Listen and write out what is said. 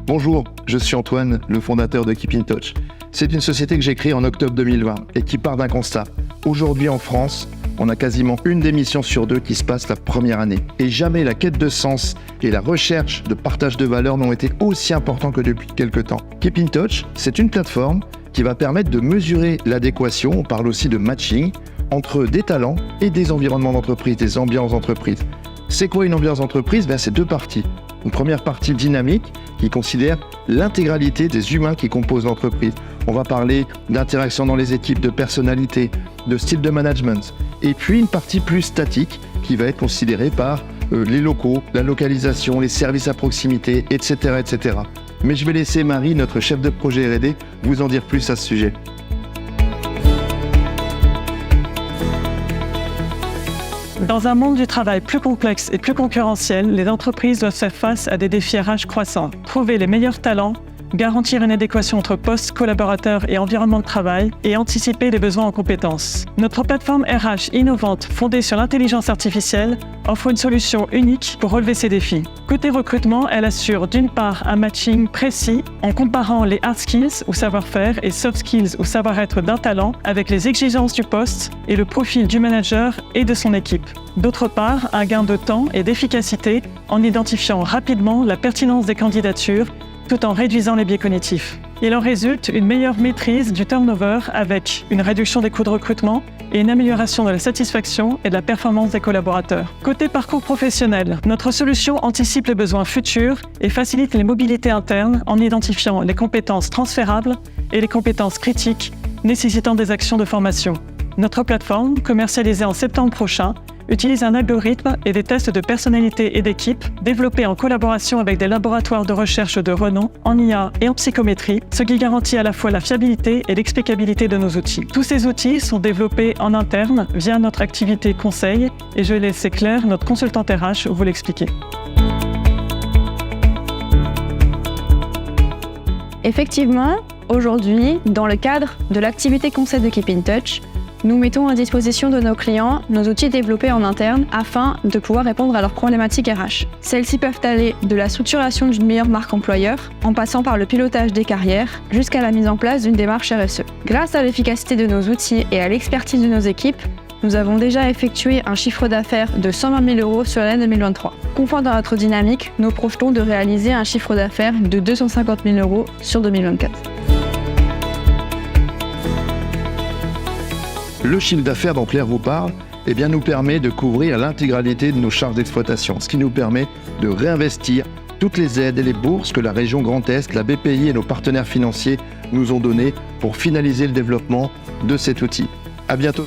Bonjour, je suis Antoine, le fondateur de Keep in Touch. C'est une société que j'ai créée en octobre 2020 et qui part d'un constat. Aujourd'hui en France, on a quasiment une démission sur deux qui se passe la première année. Et jamais la quête de sens et la recherche de partage de valeurs n'ont été aussi importants que depuis quelques temps. Keep in Touch, c'est une plateforme qui va permettre de mesurer l'adéquation, on parle aussi de matching, entre des talents et des environnements d'entreprise, des ambiances d'entreprise. C'est quoi une ambiance d'entreprise ? C'est deux parties. Une première partie dynamique qui considère l'intégralité des humains qui composent l'entreprise. On va parler d'interaction dans les équipes, de personnalité, de style de management. Et puis une partie plus statique qui va être considérée par les locaux, la localisation, les services à proximité, etc., etc. Mais je vais laisser Marie, notre chef de projet R&D, vous en dire plus à ce sujet. Dans un monde du travail plus complexe et plus concurrentiel, les entreprises doivent faire face à des défis RH croissants. Trouver les meilleurs talents, garantir une adéquation entre postes, collaborateurs et environnement de travail et anticiper les besoins en compétences. Notre plateforme RH innovante fondée sur l'intelligence artificielle offre une solution unique pour relever ces défis. Côté recrutement, elle assure d'une part un matching précis en comparant les hard skills ou savoir-faire et soft skills ou savoir-être d'un talent avec les exigences du poste et le profil du manager et de son équipe. D'autre part, un gain de temps et d'efficacité en identifiant rapidement la pertinence des candidatures tout en réduisant les biais cognitifs. Il en résulte une meilleure maîtrise du turnover avec une réduction des coûts de recrutement et une amélioration de la satisfaction et de la performance des collaborateurs. Côté parcours professionnel, notre solution anticipe les besoins futurs et facilite les mobilités internes en identifiant les compétences transférables et les compétences critiques nécessitant des actions de formation. Notre plateforme, commercialisée en septembre prochain, utilise un algorithme et des tests de personnalité et d'équipe développés en collaboration avec des laboratoires de recherche de renom en IA et en psychométrie, ce qui garantit à la fois la fiabilité et l'explicabilité de nos outils. Tous ces outils sont développés en interne via notre activité conseil et je laisse Claire, notre consultante RH, vous l'expliquer. Effectivement, aujourd'hui, dans le cadre de l'activité conseil de Keep in Touch, nous mettons à disposition de nos clients nos outils développés en interne afin de pouvoir répondre à leurs problématiques RH. Celles-ci peuvent aller de la structuration d'une meilleure marque employeur, en passant par le pilotage des carrières, jusqu'à la mise en place d'une démarche RSE. Grâce à l'efficacité de nos outils et à l'expertise de nos équipes, nous avons déjà effectué un chiffre d'affaires de 120 000 € sur l'année 2023. Conforme dans notre dynamique, nous projetons de réaliser un chiffre d'affaires de 250 000 € sur 2024. Le chiffre d'affaires dont Claire vous parle nous permet de couvrir l'intégralité de nos charges d'exploitation, ce qui nous permet de réinvestir toutes les aides et les bourses que la région Grand Est, la BPI et nos partenaires financiers nous ont données pour finaliser le développement de cet outil. À bientôt.